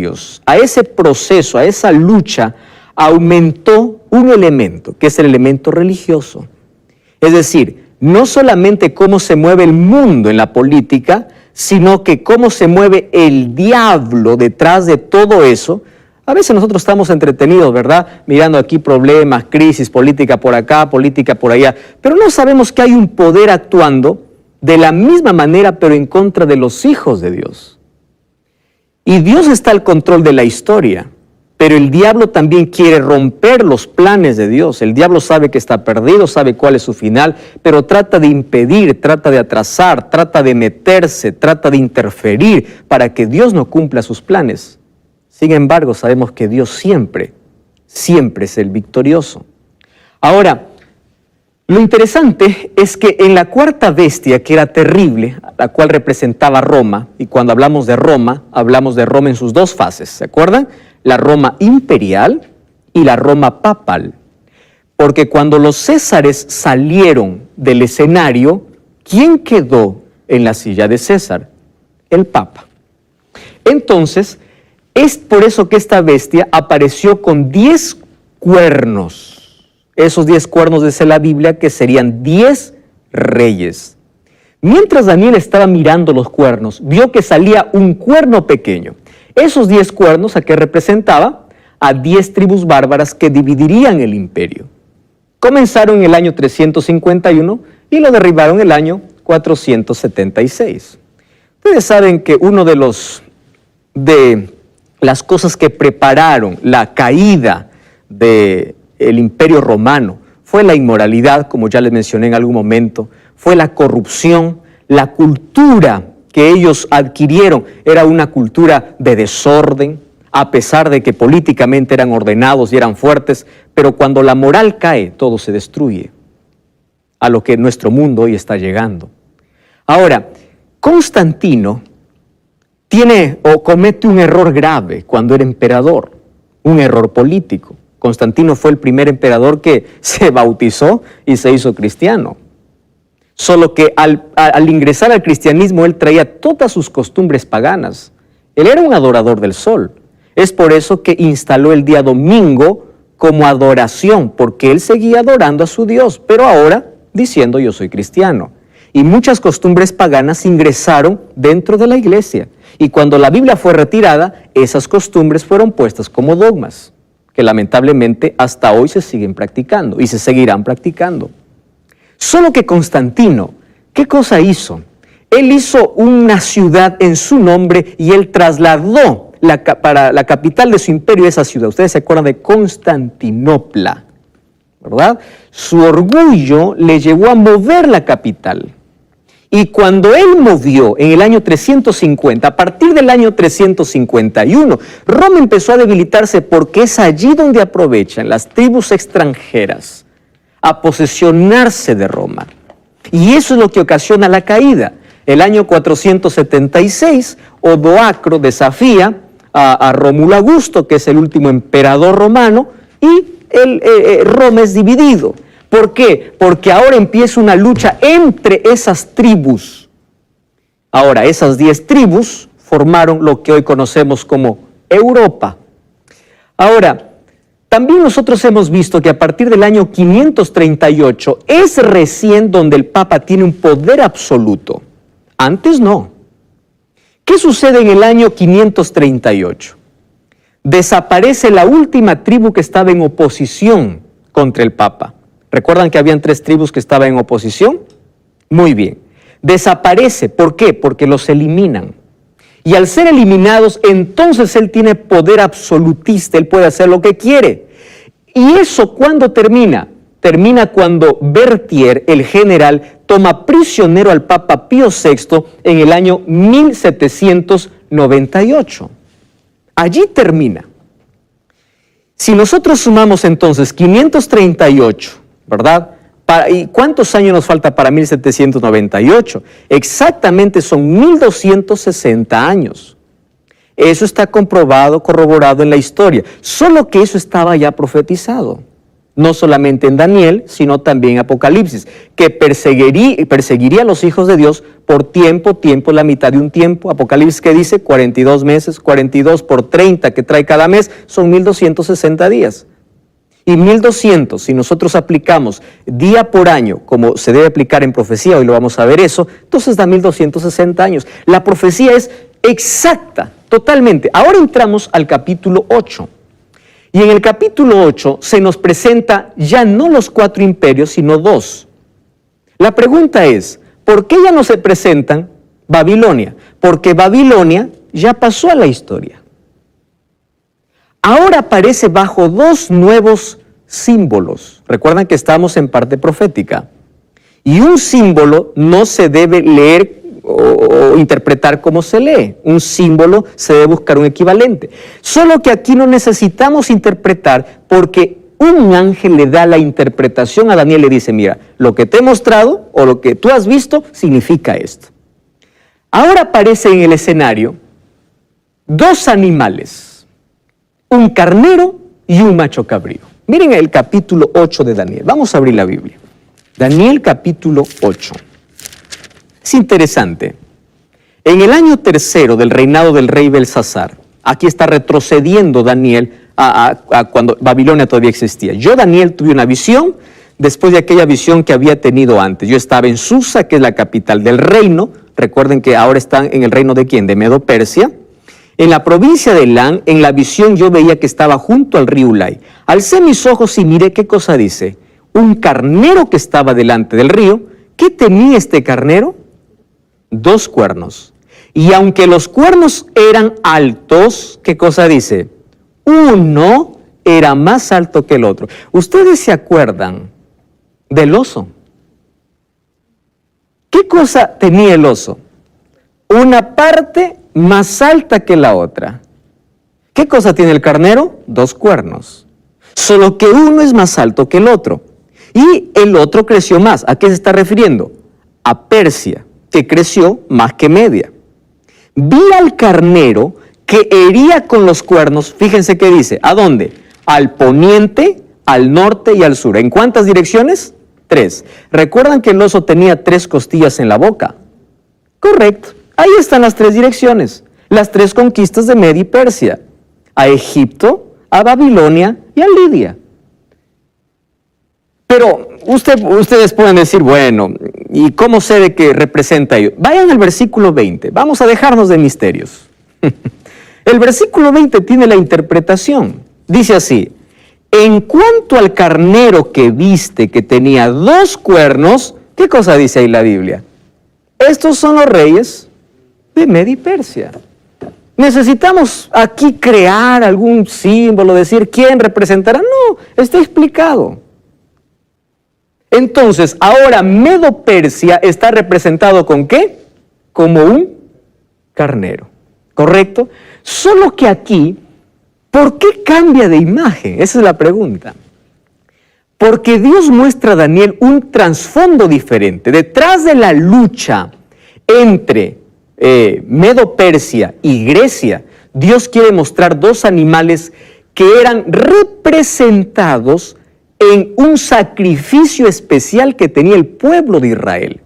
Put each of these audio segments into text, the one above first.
años, a ese proceso, a esa lucha, aumentó un elemento, que es el elemento religioso. Es decir, no solamente cómo se mueve el mundo en la política, sino que cómo se mueve el diablo detrás de todo eso. A veces nosotros estamos entretenidos, ¿verdad? Mirando aquí problemas, crisis, política por acá, política por allá, pero no sabemos que hay un poder actuando de la misma manera, pero en contra de los hijos de Dios. Y Dios está al control de la historia, pero el diablo también quiere romper los planes de Dios. El diablo sabe que está perdido, sabe cuál es su final, pero trata de impedir, trata de atrasar, trata de meterse, trata de interferir para que Dios no cumpla sus planes. Sin embargo, sabemos que Dios siempre es el victorioso. Ahora, lo interesante es que en la cuarta bestia, que era terrible, la cual representaba Roma, y cuando hablamos de Roma en sus dos fases, ¿se acuerdan? La Roma imperial y la Roma papal. Porque cuando los césares salieron del escenario, ¿quién quedó en la silla de César? El Papa. Entonces, es por eso que esta bestia apareció con 10 cuernos. Esos 10 cuernos dice la Biblia que serían 10 reyes. Mientras Daniel estaba mirando los cuernos, vio que salía un cuerno pequeño. Esos 10 cuernos, ¿a qué representaba? A 10 tribus bárbaras que dividirían el imperio. Comenzaron en el año 351 y lo derribaron en el año 476. Ustedes saben que uno de las cosas que prepararon la caída del imperio romano fue la inmoralidad, como ya les mencioné en algún momento, fue la corrupción, la cultura que ellos adquirieron era una cultura de desorden, a pesar de que políticamente eran ordenados y eran fuertes, pero cuando la moral cae, todo se destruye, a lo que nuestro mundo hoy está llegando. Ahora, Constantino comete un error grave cuando era emperador, un error político. Constantino fue el primer emperador que se bautizó y se hizo cristiano. Solo que al ingresar al cristianismo, él traía todas sus costumbres paganas. Él era un adorador del sol. Es por eso que instaló el día domingo como adoración, porque él seguía adorando a su Dios, pero ahora diciendo yo soy cristiano. Y muchas costumbres paganas ingresaron dentro de la iglesia. Y cuando la Biblia fue retirada, esas costumbres fueron puestas como dogmas, que lamentablemente hasta hoy se siguen practicando y se seguirán practicando. Solo que Constantino, ¿qué cosa hizo? Él hizo una ciudad en su nombre y él trasladó para la capital de su imperio esa ciudad. Ustedes se acuerdan de Constantinopla, ¿verdad? Su orgullo le llevó a mover la capital. Y cuando él movió en el año 350, a partir del año 351, Roma empezó a debilitarse porque es allí donde aprovechan las tribus extranjeras a posesionarse de Roma. Y eso es lo que ocasiona la caída. El año 476, Odoacro desafía a Rómulo Augusto, que es el último emperador romano, y Roma es dividido. ¿Por qué? Porque ahora empieza una lucha entre esas tribus. Ahora, esas 10 tribus formaron lo que hoy conocemos como Europa. Ahora, también nosotros hemos visto que a partir del año 538 es recién donde el Papa tiene un poder absoluto. Antes no. ¿Qué sucede en el año 538? Desaparece la última tribu que estaba en oposición contra el Papa. ¿Recuerdan que habían 3 tribus que estaban en oposición? Muy bien. Desaparece. ¿Por qué? Porque los eliminan. Y al ser eliminados, entonces él tiene poder absolutista, él puede hacer lo que quiere. ¿Y eso cuándo termina? Termina cuando Berthier, el general, toma prisionero al Papa Pío VI en el año 1798. Allí termina. Si nosotros sumamos entonces 538, ¿verdad? ¿Y cuántos años nos falta para 1798? Exactamente son 1260 años. Eso está comprobado, corroborado en la historia. Solo que eso estaba ya profetizado. no solamente en Daniel, sino también en Apocalipsis, que perseguiría a los hijos de Dios por tiempo, la mitad de un tiempo. Apocalipsis, que dice 42 meses, 42 por 30 que trae cada mes, son 1260 días. Y 1200, si nosotros aplicamos día por año, como se debe aplicar en profecía, hoy lo vamos a ver eso, entonces da 1260 años. La profecía es exacta, totalmente. Ahora entramos al capítulo 8. Y en el capítulo 8 se nos presenta ya no los 4 imperios, sino 2. La pregunta es, ¿por qué ya no se presentan Babilonia? Porque Babilonia ya pasó a la historia. Ahora aparece bajo 2 nuevos símbolos. Recuerdan que estamos en parte profética. Y un símbolo no se debe leer o interpretar como se lee. Un símbolo se debe buscar un equivalente. Solo que aquí no necesitamos interpretar, porque un ángel le da la interpretación a Daniel y le dice, mira, lo que te he mostrado o lo que tú has visto significa esto. Ahora aparece en el escenario 2 animales, un carnero y un macho cabrío. Miren el capítulo 8 de Daniel. Vamos a abrir la Biblia. Daniel capítulo 8. Es interesante. En el año 3 del reinado del rey Belsasar, aquí está retrocediendo Daniel a cuando Babilonia todavía existía. Yo, Daniel, tuve una visión después de aquella visión que había tenido antes. Yo estaba en Susa, que es la capital del reino. Recuerden que ahora están en el reino de ¿quién? De Medo-Persia. En la provincia de Elán, en la visión yo veía que estaba junto al río Ulai. Alcé mis ojos y miré qué cosa dice. Un carnero que estaba delante del río. ¿Qué tenía este carnero? 2 cuernos. Y aunque los cuernos eran altos, ¿qué cosa dice? Uno era más alto que el otro. ¿Ustedes se acuerdan del oso? ¿Qué cosa tenía el oso? Una parte más alta que la otra. ¿Qué cosa tiene el carnero? 2 cuernos. Solo que uno es más alto que el otro. Y el otro creció más. ¿A qué se está refiriendo? A Persia, que creció más que Media. Vi al carnero que hería con los cuernos, fíjense qué dice, ¿a dónde? Al poniente, al norte y al sur. ¿En cuántas direcciones? 3. ¿Recuerdan que el oso tenía 3 costillas en la boca? Correcto. Ahí están las 3 direcciones, las 3 conquistas de Media y Persia, a Egipto, a Babilonia y a Lidia. Pero ustedes pueden decir, bueno, ¿y cómo sé de qué representa ello? Vayan al versículo 20, vamos a dejarnos de misterios. El versículo 20 tiene la interpretación, dice así, en cuanto al carnero que viste que tenía 2 cuernos, ¿qué cosa dice ahí la Biblia? Estos son los reyes de Media y Persia. ¿Necesitamos aquí crear algún símbolo, decir quién representará? No, está explicado. Entonces, ahora Medo-Persia está representado ¿con qué? Como un carnero, ¿correcto? Solo que aquí, ¿por qué cambia de imagen? Esa es la pregunta. Porque Dios muestra a Daniel un trasfondo diferente. Detrás de la lucha entre Medo-Persia y Grecia, Dios quiere mostrar 2 animales que eran representados en un sacrificio especial que tenía el pueblo de Israel.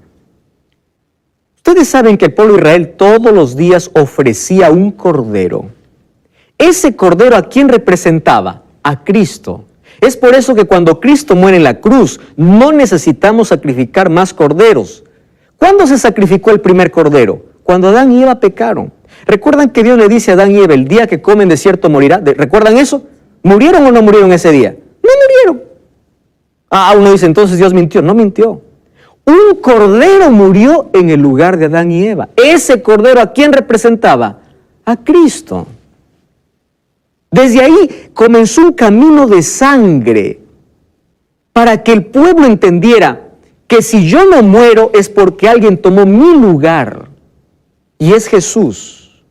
Ustedes saben que el pueblo de Israel todos los días ofrecía un cordero. Ese cordero, ¿a quién representaba? A Cristo. Es por eso que cuando Cristo muere en la cruz, no necesitamos sacrificar más corderos. ¿Cuándo se sacrificó el primer cordero? Cuando Adán y Eva pecaron. ¿Recuerdan que Dios le dice a Adán y Eva, el día que comen de cierto morirá? ¿Recuerdan eso? ¿Murieron o no murieron ese día? No murieron. Uno dice, entonces Dios mintió. No mintió. Un cordero murió en el lugar de Adán y Eva. Ese cordero, ¿a quién representaba? A Cristo. Desde ahí comenzó un camino de sangre para que el pueblo entendiera que si yo no muero es porque alguien tomó mi lugar, y es Jesús.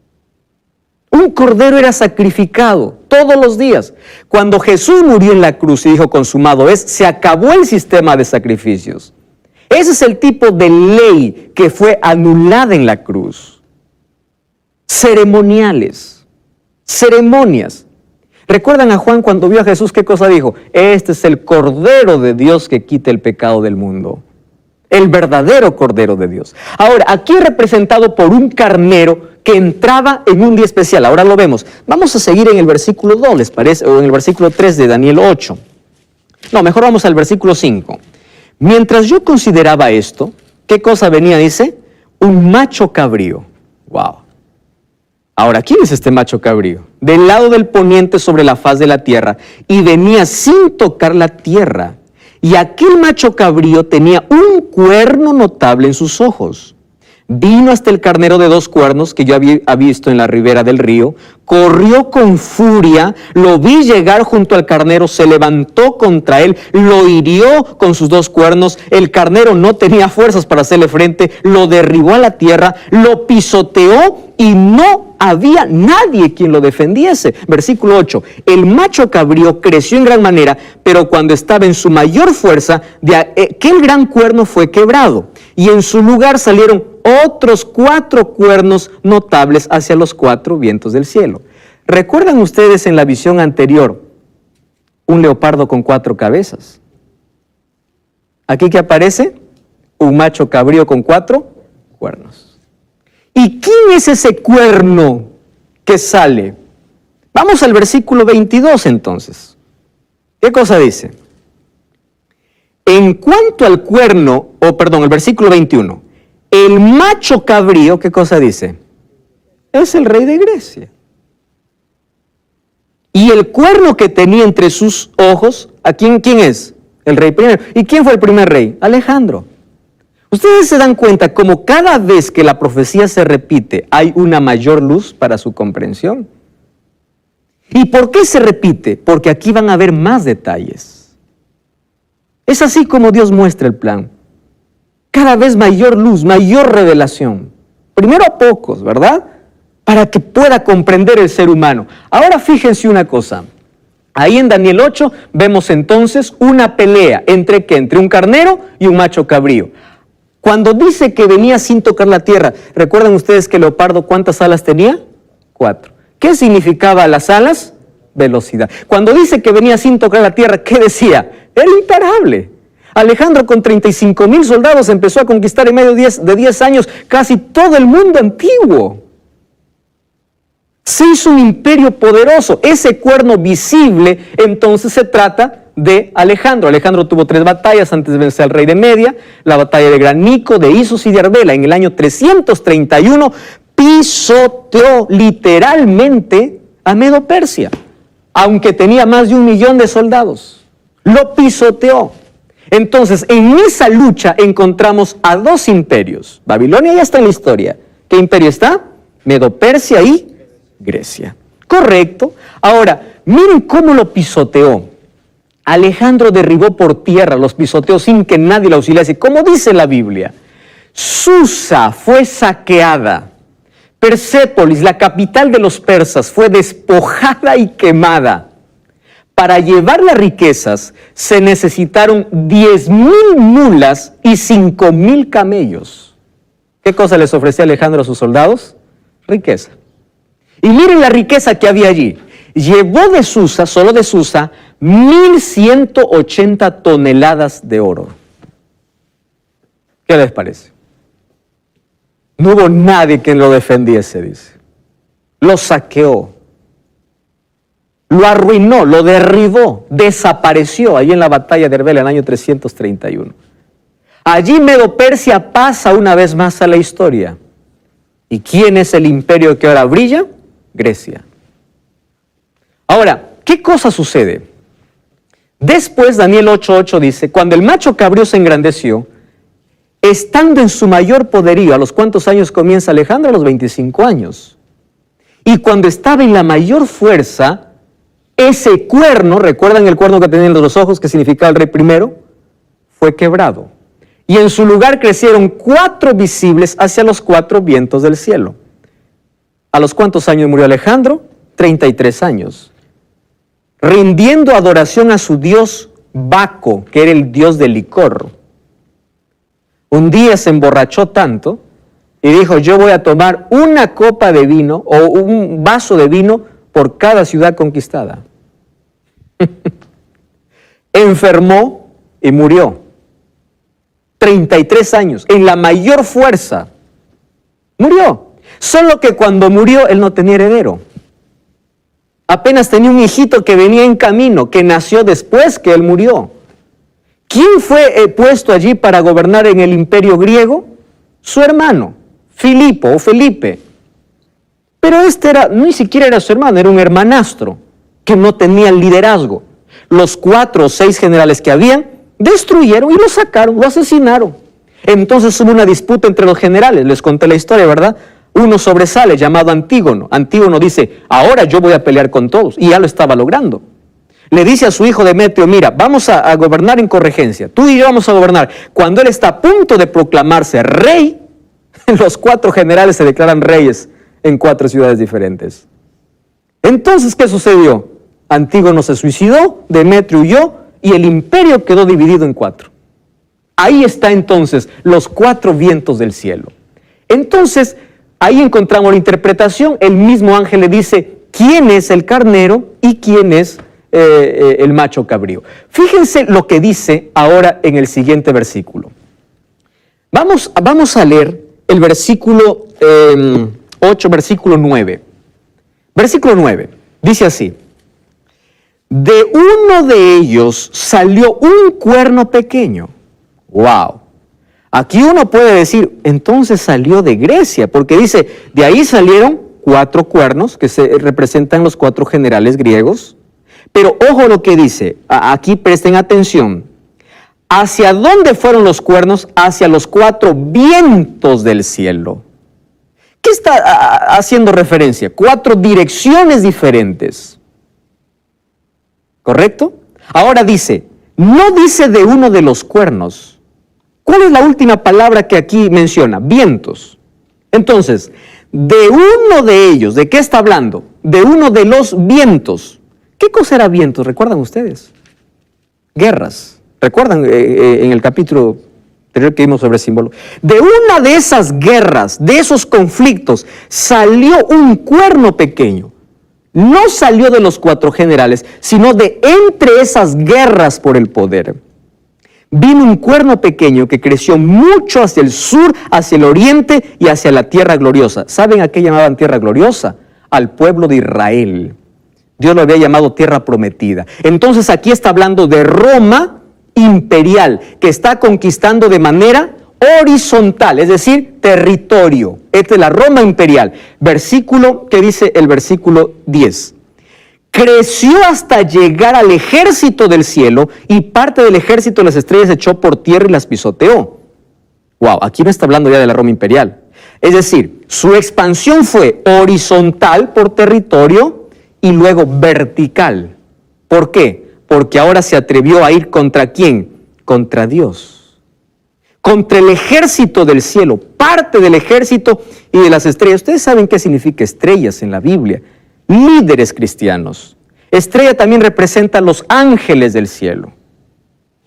Un cordero era sacrificado todos los días. Cuando Jesús murió en la cruz y dijo consumado es, se acabó el sistema de sacrificios. Ese es el tipo de ley que fue anulada en la cruz. Ceremoniales, ceremonias. ¿Recuerdan a Juan cuando vio a Jesús qué cosa dijo? Este es el Cordero de Dios que quita el pecado del mundo. El verdadero Cordero de Dios. Ahora, aquí representado por un carnero que entraba en un día especial. Ahora lo vemos. Vamos a seguir en el versículo 2, ¿les parece? O en el versículo 3 de Daniel 8. No, mejor vamos al versículo 5. Mientras yo consideraba esto, ¿qué cosa venía? Dice, un macho cabrío. Wow. Ahora, ¿quién es este macho cabrío? Del lado del poniente sobre la faz de la tierra, y venía sin tocar la tierra. Y aquel macho cabrío tenía un cuerno notable en sus ojos. Vino hasta el carnero de 2 cuernos que yo había visto en la ribera del río, corrió con furia, lo vi llegar junto al carnero, se levantó contra él, lo hirió con sus 2 cuernos, el carnero no tenía fuerzas para hacerle frente, lo derribó a la tierra, lo pisoteó y no había nadie quien lo defendiese. Versículo 8, el macho cabrío creció en gran manera, pero cuando estaba en su mayor fuerza, de aquel gran cuerno fue quebrado, y en su lugar salieron otros 4 cuernos notables hacia los 4 vientos del cielo. ¿Recuerdan ustedes en la visión anterior un leopardo con 4 cabezas? Aquí que aparece un macho cabrío con 4 cuernos. ¿Y quién es ese cuerno que sale? Vamos al versículo 22 entonces. ¿Qué cosa dice? En cuanto al cuerno, el versículo 21, el macho cabrío, ¿qué cosa dice? Es el rey de Grecia. Y el cuerno que tenía entre sus ojos, ¿a quién es? El rey primero. ¿Y quién fue el primer rey? Alejandro. Ustedes se dan cuenta como cada vez que la profecía se repite hay una mayor luz para su comprensión. ¿Y por qué se repite? Porque aquí van a haber más detalles. Es así como Dios muestra el plan. Cada vez mayor luz, mayor revelación. Primero a pocos, ¿verdad? Para que pueda comprender el ser humano. Ahora fíjense una cosa. Ahí en Daniel 8 vemos entonces una pelea. ¿Entre qué? Entre un carnero y un macho cabrío. Cuando dice que venía sin tocar la tierra, ¿recuerdan ustedes que el leopardo cuántas alas tenía? 4. ¿Qué significaba las alas? Velocidad. Cuando dice que venía sin tocar la tierra, ¿qué decía? Era imparable. Alejandro con 35,000 soldados empezó a conquistar en medio de 10 años casi todo el mundo antiguo. Se hizo un imperio poderoso. Ese cuerno visible, entonces se trata de Alejandro. Alejandro tuvo 3 batallas antes de vencer al rey de Media, la batalla de Granico, de Isos y de Arbela. En el año 331 pisoteó literalmente a Medo-Persia, aunque tenía más de 1 millón de soldados. Lo pisoteó. Entonces, en esa lucha encontramos a 2 imperios. Babilonia ya está en la historia. ¿Qué imperio está? Medo-Persia y Grecia. Correcto. Ahora, miren cómo lo pisoteó. Alejandro derribó por tierra, los pisoteó sin que nadie lo auxiliase. Como dice la Biblia, Susa fue saqueada. Persépolis, la capital de los persas, fue despojada y quemada. Para llevar las riquezas se necesitaron 10,000 mulas y 5,000 camellos. ¿Qué cosa les ofrecía Alejandro a sus soldados? Riqueza. Y miren la riqueza que había allí. Llevó de Susa, solo de Susa, 1,180 toneladas de oro. ¿Qué les parece? No hubo nadie que lo defendiese, dice. Lo saqueó. Lo arruinó, lo derribó, desapareció allí en la batalla de Arbela en el año 331. Allí Medo-Persia pasa una vez más a la historia. ¿Y quién es el imperio que ahora brilla? Grecia. Ahora, ¿qué cosa sucede? Después Daniel 8:8 dice, cuando el macho cabrío se engrandeció, estando en su mayor poderío, ¿a los cuántos años comienza Alejandro? A los 25 años. Y cuando estaba en la mayor fuerza, ese cuerno, ¿recuerdan el cuerno que tenía en los ojos que significaba el rey primero? Fue quebrado. Y en su lugar crecieron 4 visibles hacia los 4 vientos del cielo. ¿A los cuántos años murió Alejandro? 33 años. Rindiendo adoración a su dios Baco, que era el dios del licor. Un día se emborrachó tanto y dijo, yo voy a tomar una copa de vino o un vaso de vino por cada ciudad conquistada. enfermó y murió. 33 años, en la mayor fuerza, murió. Solo que cuando murió, él no tenía heredero. Apenas tenía un hijito que venía en camino, que nació después que él murió. ¿Quién fue puesto allí para gobernar en el imperio griego? Su hermano, Filipo o Felipe. Pero ni siquiera era su hermano, era un hermanastro que no tenía liderazgo. Los 4 o 6 generales que habían, destruyeron y lo sacaron, lo asesinaron. Entonces hubo una disputa entre los generales, les conté la historia, ¿verdad? Uno sobresale, llamado Antígono. Antígono dice, ahora yo voy a pelear con todos, y ya lo estaba logrando. Le dice a su hijo Demetrio, mira, vamos a gobernar en corregencia, tú y yo vamos a gobernar. Cuando él está a punto de proclamarse rey, los 4 generales se declaran reyes en 4 ciudades diferentes. Entonces, ¿qué sucedió? Antígono se suicidó, Demetrio huyó, y el imperio quedó dividido en 4. Ahí está entonces los 4 vientos del cielo. Entonces, ahí encontramos la interpretación. El mismo ángel le dice quién es el carnero y quién es el macho cabrío. Fíjense lo que dice ahora en el siguiente versículo. Vamos a leer el versículo 8, versículo 9. Versículo 9, dice así. De uno de ellos salió un cuerno pequeño. ¡Wow! Aquí uno puede decir, entonces salió de Grecia, porque dice, de ahí salieron 4 cuernos, que representan los 4 generales griegos. Pero ojo lo que dice, aquí presten atención. ¿Hacia dónde fueron los cuernos? Hacia los 4 vientos del cielo. ¿Qué está haciendo referencia? 4 direcciones diferentes. ¿Correcto? Ahora dice, no dice de uno de los cuernos. ¿Cuál es la última palabra que aquí menciona? Vientos. Entonces, de uno de ellos, ¿de qué está hablando? De uno de los vientos. ¿Qué cosa era vientos? ¿Recuerdan ustedes? Guerras. ¿Recuerdan en el capítulo anterior que vimos sobre símbolo? De una de esas guerras, de esos conflictos, salió un cuerno pequeño. No salió de los 4 generales, sino de entre esas guerras por el poder. Vino un cuerno pequeño que creció mucho hacia el sur, hacia el oriente y hacia la tierra gloriosa. ¿Saben a qué llamaban tierra gloriosa? Al pueblo de Israel. Dios lo había llamado tierra prometida. Entonces aquí está hablando de Roma imperial, que está conquistando de manera horizontal, es decir, territorio. Esta es la Roma imperial. Versículo, ¿qué dice el versículo 10? Creció hasta llegar al ejército del cielo y parte del ejército de las estrellas echó por tierra y las pisoteó. Wow, aquí no está hablando ya de la Roma imperial. Es decir, su expansión fue horizontal por territorio y luego vertical. ¿Por qué? Porque ahora se atrevió a ir ¿contra quién? Contra Dios. Contra el ejército del cielo, parte del ejército y de las estrellas. Ustedes saben qué significa estrellas en la Biblia. Líderes cristianos. Estrella también representa a los ángeles del cielo.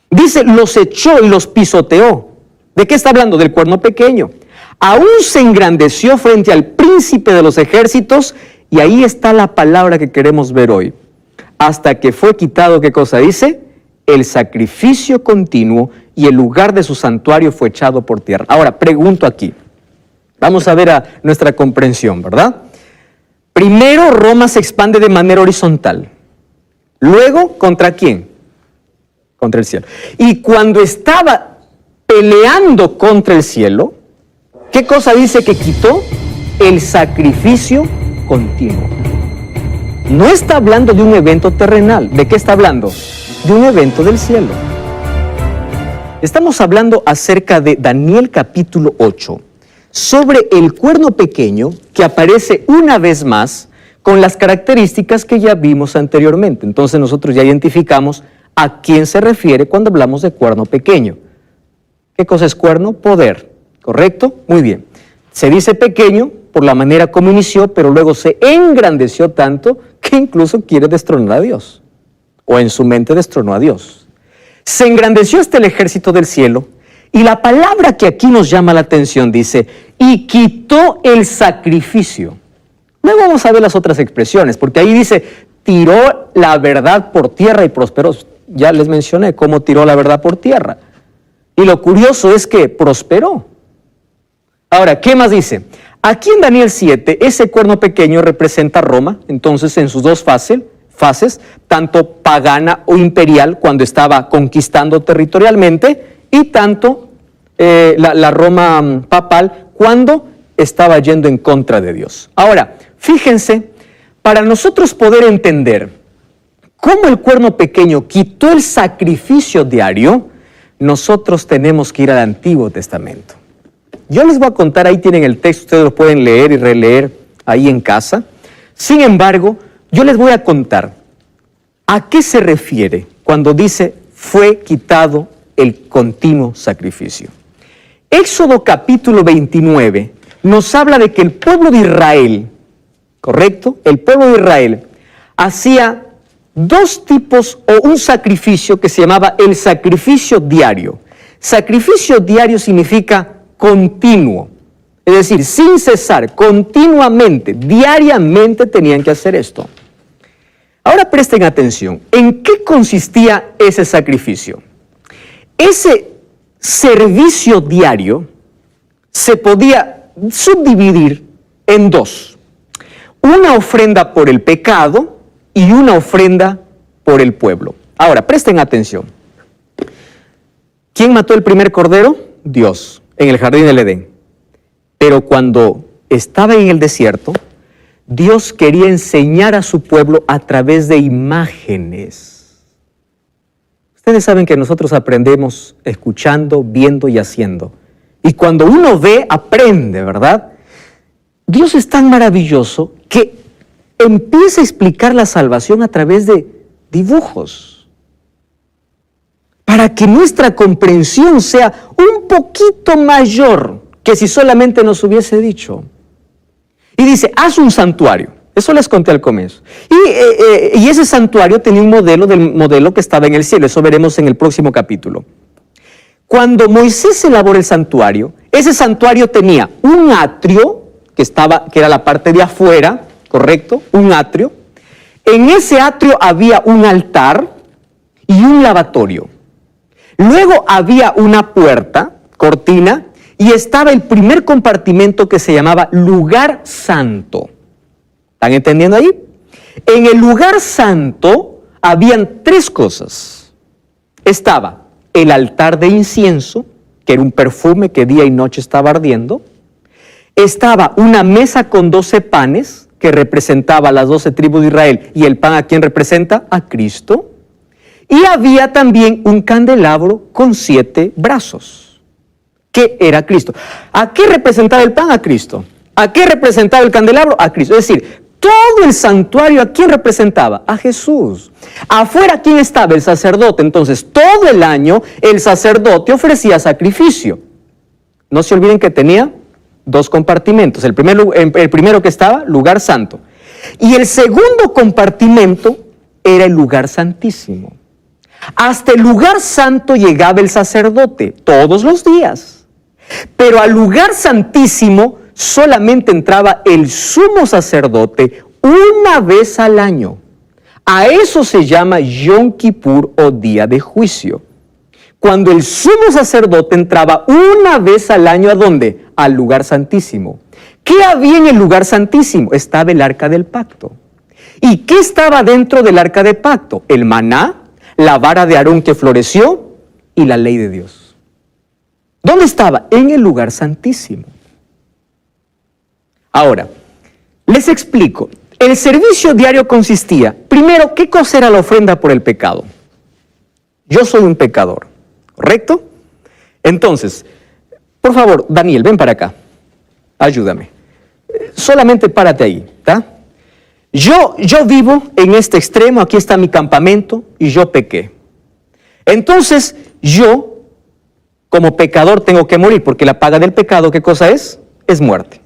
Dice, los echó y los pisoteó. ¿De qué está hablando? Del cuerno pequeño. Aún se engrandeció frente al príncipe de los ejércitos, y ahí está la palabra que queremos ver hoy. Hasta que fue quitado, ¿qué cosa dice? El sacrificio continuo, y el lugar de su santuario fue echado por tierra. Ahora, pregunto aquí. Vamos a ver a nuestra comprensión, ¿verdad? Primero, Roma se expande de manera horizontal. Luego, ¿contra quién? Contra el cielo. Y cuando estaba peleando contra el cielo, ¿qué cosa dice que quitó? El sacrificio continuo. No está hablando de un evento terrenal. ¿De qué está hablando? De un evento del cielo. Estamos hablando acerca de Daniel capítulo 8, sobre el cuerno pequeño que aparece una vez más con las características que ya vimos anteriormente. Entonces nosotros ya identificamos a quién se refiere cuando hablamos de cuerno pequeño. ¿Qué cosa es cuerno? Poder, ¿correcto? Muy bien. Se dice pequeño por la manera como inició, pero luego se engrandeció tanto que incluso quiere destronar a Dios, o en su mente destronó a Dios. Se engrandeció hasta el ejército del cielo, y la palabra que aquí nos llama la atención dice, y quitó el sacrificio. Luego vamos a ver las otras expresiones, porque ahí dice, tiró la verdad por tierra y prosperó. ya les mencioné cómo tiró la verdad por tierra. Y lo curioso es que prosperó. Ahora, ¿qué más dice? Aquí en Daniel 7, ese cuerno pequeño representa a Roma, entonces en sus dos fases, tanto pagana o imperial, cuando estaba conquistando territorialmente, y tanto la Roma papal, cuando estaba yendo en contra de Dios. Ahora, fíjense, para nosotros poder entender cómo el cuerno pequeño quitó el sacrificio diario, nosotros tenemos que ir al Antiguo Testamento. Yo les voy a contar, ahí tienen el texto, ustedes lo pueden leer y releer ahí en casa. Sin embargo, yo les voy a contar a qué se refiere cuando dice fue quitado el continuo sacrificio. Éxodo capítulo 29 nos habla de que el pueblo de Israel, ¿correcto? El pueblo de Israel hacía dos tipos o un sacrificio que se llamaba el sacrificio diario. Sacrificio diario significa continuo, es decir, sin cesar, continuamente, diariamente tenían que hacer esto. Ahora presten atención, ¿en qué consistía ese sacrificio? Ese servicio diario se podía subdividir en dos: una ofrenda por el pecado y una ofrenda por el pueblo. Ahora, presten atención. ¿Quién mató el primer cordero? Dios, en el jardín del Edén. Pero cuando estaba en el desierto, Dios quería enseñar a su pueblo a través de imágenes. Ustedes saben que nosotros aprendemos escuchando, viendo y haciendo. Y cuando uno ve, aprende, ¿verdad? Dios es tan maravilloso que empieza a explicar la salvación a través de dibujos, para que nuestra comprensión sea un poquito mayor que si solamente nos hubiese dicho. Y dice, haz un santuario. Eso les conté al comienzo. Y ese santuario tenía un modelo del modelo que estaba en el cielo. Eso veremos en el próximo capítulo. Cuando Moisés elaboró el santuario, ese santuario tenía un atrio, que era la parte de afuera, ¿correcto? Un atrio. En ese atrio había un altar y un lavatorio. Luego había una puerta, cortina, y estaba el primer compartimento que se llamaba lugar santo. ¿Están entendiendo ahí? En el lugar santo habían tres cosas. Estaba el altar de incienso, que era un perfume que día y noche estaba ardiendo. Estaba una mesa con 12 panes, que representaba a las 12 tribus de Israel, y el pan ¿a quién representa? A Cristo. Y había también un candelabro con 7 brazos, que era Cristo. ¿A qué representaba el pan? A Cristo. ¿A qué representaba el candelabro? A Cristo. Es decir, todo el santuario, ¿a quién representaba? A Jesús. Afuera, ¿quién estaba? El sacerdote. Entonces, todo el año, el sacerdote ofrecía sacrificio. No se olviden que tenía 2 compartimentos. El primero que estaba, lugar santo. Y el segundo compartimento era el lugar santísimo. Hasta el lugar santo llegaba el sacerdote todos los días. Pero al lugar santísimo solamente entraba el sumo sacerdote una vez al año. A eso se llama Yom Kippur o día de juicio. Cuando el sumo sacerdote entraba una vez al año, ¿a dónde? Al lugar santísimo. ¿Qué había en el lugar santísimo? Estaba el arca del pacto. ¿Y qué estaba dentro del arca del pacto? El maná, la vara de Aarón que floreció y la ley de Dios. ¿Dónde estaba? En el lugar santísimo. Ahora, les explico. El servicio diario consistía, primero, ¿qué cosa era la ofrenda por el pecado? Yo soy un pecador, ¿correcto? Entonces, por favor, Daniel, ven para acá. Ayúdame. Solamente párate ahí, ¿está? Yo vivo en este extremo, aquí está mi campamento, y yo pequé. Entonces, yo, como pecador, tengo que morir, porque la paga del pecado, ¿qué cosa es? Es muerte.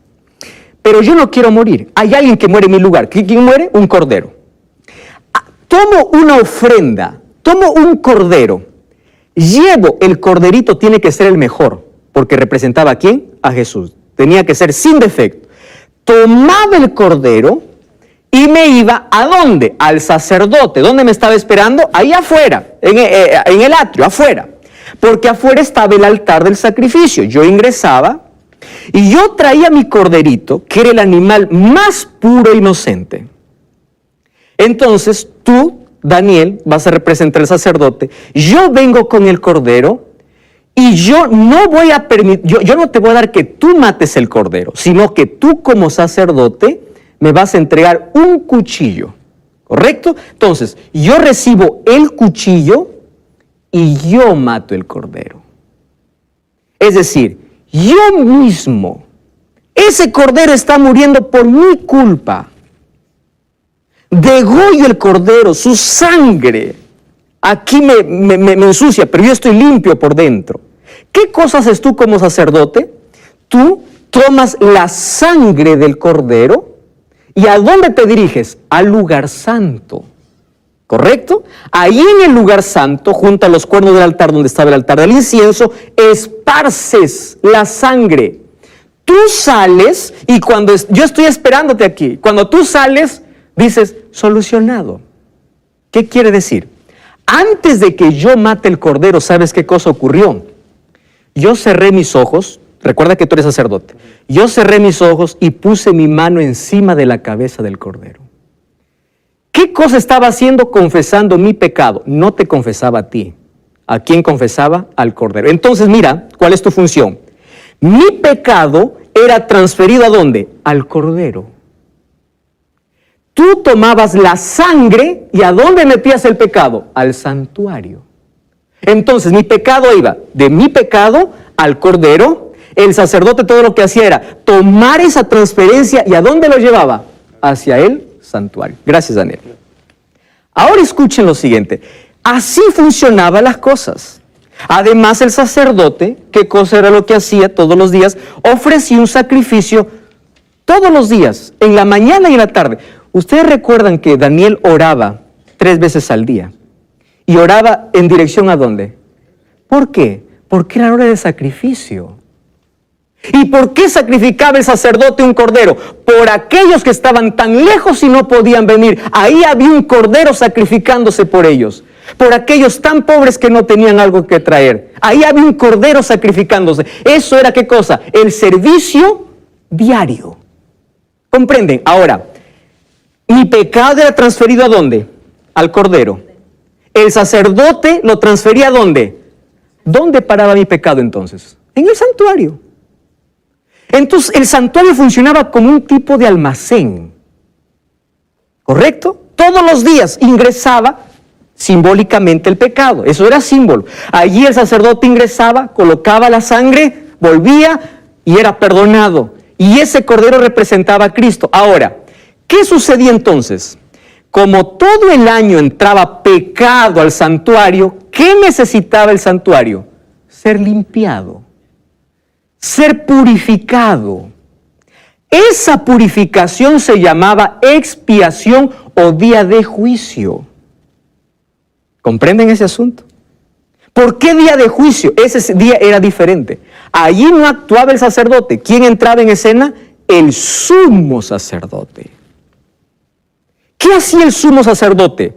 Pero yo no quiero morir. Hay alguien que muere en mi lugar. ¿Quién muere? Un cordero. Tomo una ofrenda, tomo un cordero, llevo el corderito, tiene que ser el mejor, porque representaba ¿a quién? A Jesús. Tenía que ser sin defecto. Tomaba el cordero, y me iba ¿a dónde? Al sacerdote. ¿Dónde me estaba esperando? Ahí afuera, en el atrio, afuera. Porque afuera estaba el altar del sacrificio. Yo ingresaba y yo traía mi corderito, que era el animal más puro e inocente. Entonces tú, Daniel, vas a representar al sacerdote. Yo vengo con el cordero y yo no voy a permitir, yo no te voy a dar que tú mates el cordero, sino que tú como sacerdote me vas a entregar un cuchillo, ¿correcto? Entonces, yo recibo el cuchillo y yo mato el cordero. Es decir, yo mismo, ese cordero está muriendo por mi culpa. Degollo el cordero, su sangre aquí me ensucia, pero yo estoy limpio por dentro. ¿Qué cosa haces tú como sacerdote? Tú tomas la sangre del cordero y ¿a dónde te diriges? Al lugar santo, ¿correcto? Ahí en el lugar santo, junto a los cuernos del altar donde estaba el altar del incienso, esparces la sangre. Tú sales y cuando yo estoy esperándote aquí, cuando tú sales, dices, solucionado. ¿Qué quiere decir? Antes de que yo mate el cordero, ¿sabes qué cosa ocurrió? Yo cerré mis ojos, recuerda que tú eres sacerdote, yo cerré mis ojos y puse mi mano encima de la cabeza del cordero. ¿Qué cosa estaba haciendo? Confesando mi pecado. No te confesaba a ti. ¿A quién confesaba? Al cordero. Entonces mira, ¿cuál es tu función? Mi pecado era transferido ¿a dónde? Al cordero. Tú tomabas la sangre y ¿a dónde metías el pecado? Al santuario. Entonces mi pecado iba de mi pecado al cordero. El sacerdote todo lo que hacía era tomar esa transferencia y ¿a dónde lo llevaba? Hacia el santuario. Gracias, Daniel. Ahora escuchen lo siguiente. Así funcionaban las cosas. Además el sacerdote, ¿qué cosa era lo que hacía todos los días? Ofrecía un sacrificio todos los días, en la mañana y en la tarde. Ustedes recuerdan que Daniel oraba 3 veces al día. ¿Y oraba en dirección a dónde? ¿Por qué? Porque era hora de sacrificio. ¿Y por qué sacrificaba el sacerdote un cordero? Por aquellos que estaban tan lejos y no podían venir. Ahí había un cordero sacrificándose por ellos. Por aquellos tan pobres que no tenían algo que traer. Ahí había un cordero sacrificándose. Eso era ¿qué cosa? El servicio diario. ¿Comprenden? Ahora, mi pecado era transferido ¿a dónde? Al cordero. El sacerdote lo transfería ¿a dónde? ¿Dónde paraba mi pecado entonces? En el santuario. Entonces el santuario funcionaba como un tipo de almacén. ¿Correcto? Todos los días ingresaba simbólicamente el pecado. Eso era símbolo. Allí el sacerdote ingresaba, colocaba la sangre, volvía y era perdonado. Y ese cordero representaba a Cristo. Ahora, ¿qué sucedía entonces? Como todo el año entraba pecado al santuario, ¿qué necesitaba el santuario? Ser limpiado, ser purificado. Esa purificación se llamaba expiación o día de juicio. ¿Comprenden ese asunto? ¿Por qué día de juicio? Ese día era diferente. Allí no actuaba el sacerdote. ¿Quién entraba en escena? El sumo sacerdote. ¿Qué hacía el sumo sacerdote?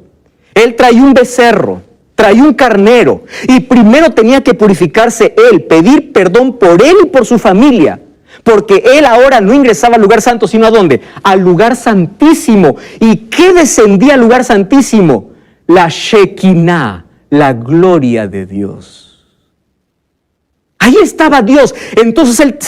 Él traía un becerro, traía un carnero, y primero tenía que purificarse él, pedir perdón por él y por su familia, porque él ahora no ingresaba al lugar santo, sino ¿a dónde? Al lugar santísimo. ¿Y qué descendía al lugar santísimo? La Shekinah, la gloria de Dios. Ahí estaba Dios. Entonces el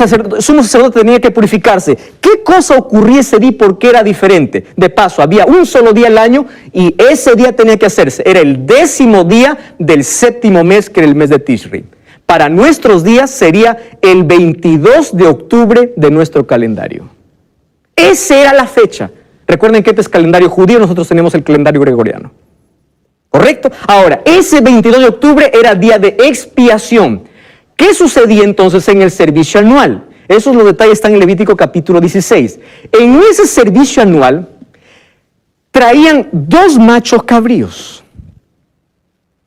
sumo sacerdote tenía que purificarse. ¿Qué cosa ocurría ese día? ¿Por qué era diferente? De paso, había un solo día al año y ese día tenía que hacerse. Era el 10º día del 7º mes, que era el mes de Tishri. Para nuestros días sería el 22 de octubre de nuestro calendario. Esa era la fecha. Recuerden que este es calendario judío, nosotros tenemos el calendario gregoriano. ¿Correcto? Ahora, ese 22 de octubre era día de expiación. ¿Qué sucedía entonces en el servicio anual? Esos los detalles están en Levítico capítulo 16. En ese servicio anual traían 2 machos cabríos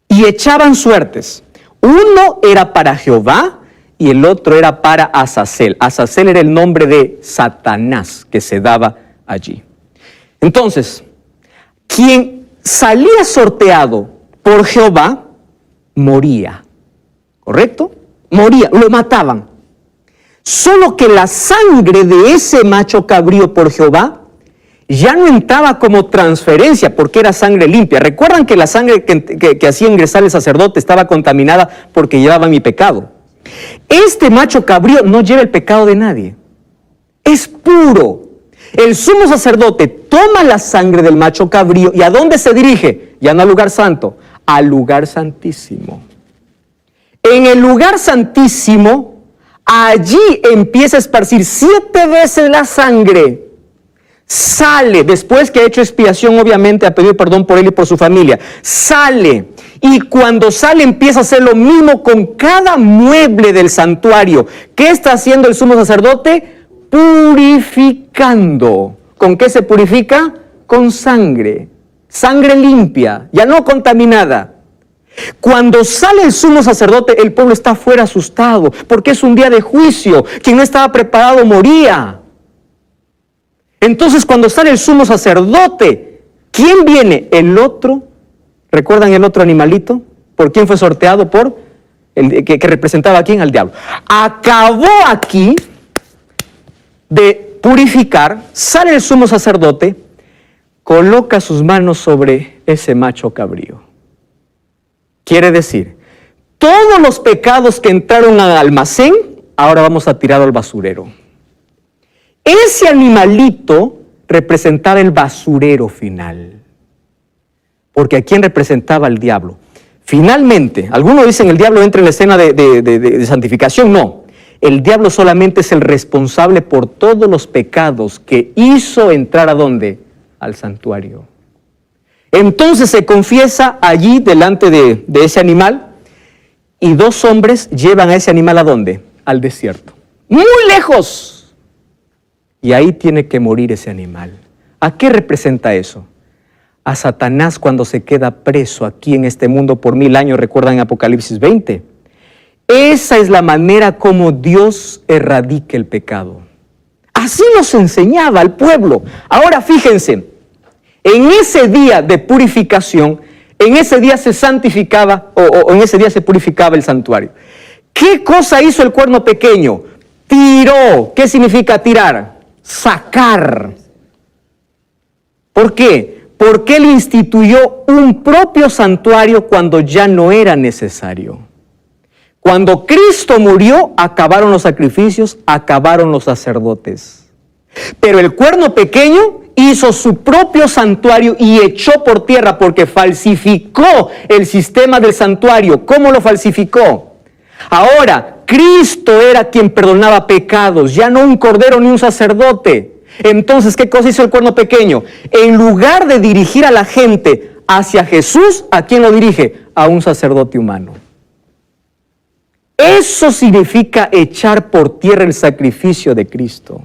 y echaban suertes. Uno era para Jehová y el otro era para Azazel. Azazel era el nombre de Satanás que se daba allí. Entonces, quien salía sorteado por Jehová, moría. ¿Correcto? Moría, lo mataban. Solo que la sangre de ese macho cabrío por Jehová ya no entraba como transferencia porque era sangre limpia. ¿Recuerdan que la sangre que hacía ingresar el sacerdote estaba contaminada porque llevaba mi pecado? Este macho cabrío no lleva el pecado de nadie. Es puro. El sumo sacerdote toma la sangre del macho cabrío y ¿a dónde se dirige? Ya no al lugar santo, al lugar santísimo. En el lugar santísimo, allí empieza a esparcir 7 veces la sangre. Sale, después que ha hecho expiación, obviamente, ha pedido perdón por él y por su familia. Sale, y cuando sale empieza a hacer lo mismo con cada mueble del santuario. ¿Qué está haciendo el sumo sacerdote? Purificando. ¿Con qué se purifica? Con sangre. Sangre limpia, ya no contaminada. Cuando sale el sumo sacerdote, el pueblo está fuera asustado, porque es un día de juicio. Quien no estaba preparado moría. Entonces, cuando sale el sumo sacerdote, ¿quién viene? El otro. ¿Recuerdan el otro animalito? ¿Por quién fue sorteado? Por el que representaba a quién, al diablo. Acabó aquí de purificar, sale el sumo sacerdote, coloca sus manos sobre ese macho cabrío. Quiere decir, todos los pecados que entraron al almacén, ahora vamos a tirar al basurero. Ese animalito representaba el basurero final. Porque ¿a quién representaba el diablo? Finalmente, algunos dicen el diablo entra en la escena de santificación. No, el diablo solamente es el responsable por todos los pecados que hizo entrar ¿a dónde? Al santuario. Entonces se confiesa allí delante de ese animal y 2 hombres llevan a ese animal ¿a dónde? Al desierto. Muy lejos. Y ahí tiene que morir ese animal. ¿A qué representa eso? A Satanás cuando se queda preso aquí en este mundo por 1000 años, recuerdan en Apocalipsis 20. Esa es la manera como Dios erradica el pecado. Así nos enseñaba al pueblo. Ahora fíjense, en ese día de purificación, en ese día se santificaba, o en ese día se purificaba el santuario. ¿Qué cosa hizo el cuerno pequeño? Tiró. ¿Qué significa tirar? Sacar. ¿Por qué? Porque él instituyó un propio santuario cuando ya no era necesario. Cuando Cristo murió, acabaron los sacrificios, acabaron los sacerdotes. Pero el cuerno pequeño hizo su propio santuario y echó por tierra porque falsificó el sistema del santuario. ¿Cómo lo falsificó? Ahora, Cristo era quien perdonaba pecados, ya no un cordero ni un sacerdote. Entonces, ¿qué cosa hizo el cuerno pequeño? En lugar de dirigir a la gente hacia Jesús, ¿a quién lo dirige? A un sacerdote humano. Eso significa echar por tierra el sacrificio de Cristo.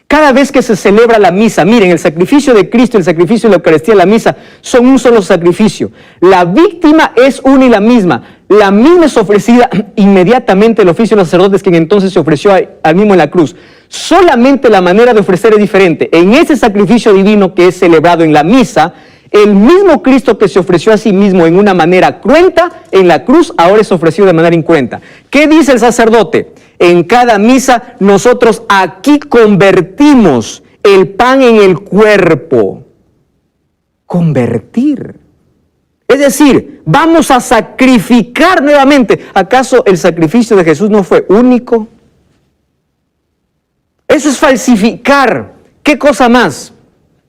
Cada vez que se celebra la misa, miren, el sacrificio de Cristo, el sacrificio de la Eucaristía, la misa, son un solo sacrificio. La víctima es una y la misma. La misma es ofrecida inmediatamente el oficio de los sacerdotes, quien entonces se ofreció al mismo en la cruz. Solamente la manera de ofrecer es diferente. En ese sacrificio divino que es celebrado en la misa, el mismo Cristo que se ofreció a sí mismo en una manera cruenta, en la cruz ahora es ofrecido de manera incruenta. ¿Qué dice el sacerdote? En cada misa nosotros aquí convertimos el pan en el cuerpo. Convertir. Es decir, vamos a sacrificar nuevamente. ¿Acaso el sacrificio de Jesús no fue único? Eso es falsificar. ¿Qué cosa más?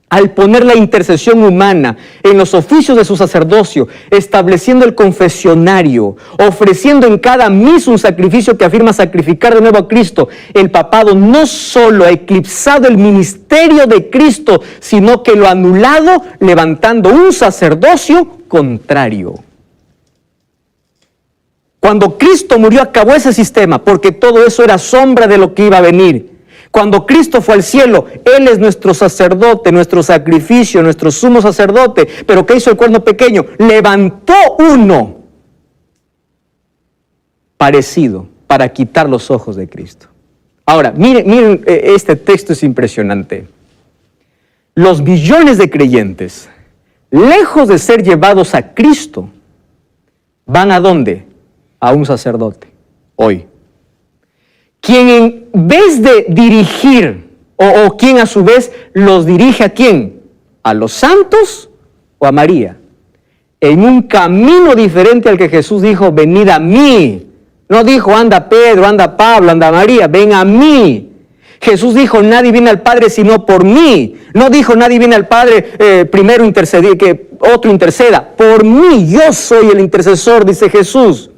Al poner la intercesión humana en los oficios de su sacerdocio, estableciendo el confesionario, ofreciendo en cada misa un sacrificio que afirma sacrificar de nuevo a Cristo, el papado no solo ha eclipsado el ministerio de Cristo, sino que lo ha anulado levantando un sacerdocio contrario. Cuando Cristo murió acabó ese sistema, porque todo eso era sombra de lo que iba a venir. Cuando Cristo fue al cielo, Él es nuestro sacerdote, nuestro sacrificio, nuestro sumo sacerdote. Pero ¿qué hizo el cuerno pequeño? Levantó uno parecido para quitar los ojos de Cristo. Ahora, miren, este texto es impresionante. los millones de creyentes, lejos de ser llevados a Cristo, van ¿a dónde? A un sacerdote, hoy. Quien en vez de dirigir, o quien a su vez los dirige, ¿a quién? ¿A los santos o a María? En un camino diferente al que Jesús dijo, venid a mí. No dijo, anda Pedro, anda Pablo, anda María, ven a mí. Jesús dijo, nadie viene al Padre sino por mí. No dijo, nadie viene al Padre primero interceder, que otro interceda. Por mí, yo soy el intercesor, dice Jesús.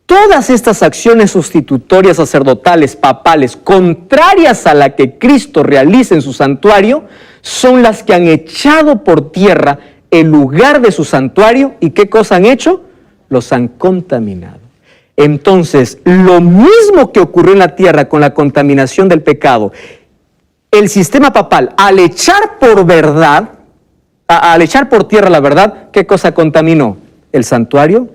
Todas estas acciones sustitutorias sacerdotales, papales, contrarias a la que Cristo realiza en su santuario, son las que han echado por tierra el lugar de su santuario. ¿Y qué cosa han hecho? Los han contaminado. Entonces, lo mismo que ocurrió en la tierra con la contaminación del pecado, el sistema papal, al echar por verdad, al echar por tierra la verdad, ¿qué cosa contaminó? El santuario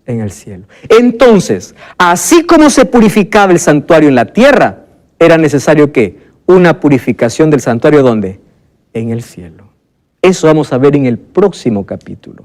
en el cielo. Entonces, así como se purificaba el santuario en la tierra, era necesario ¿qué? Una purificación del santuario ¿dónde? En el cielo. Eso vamos a ver en el próximo capítulo.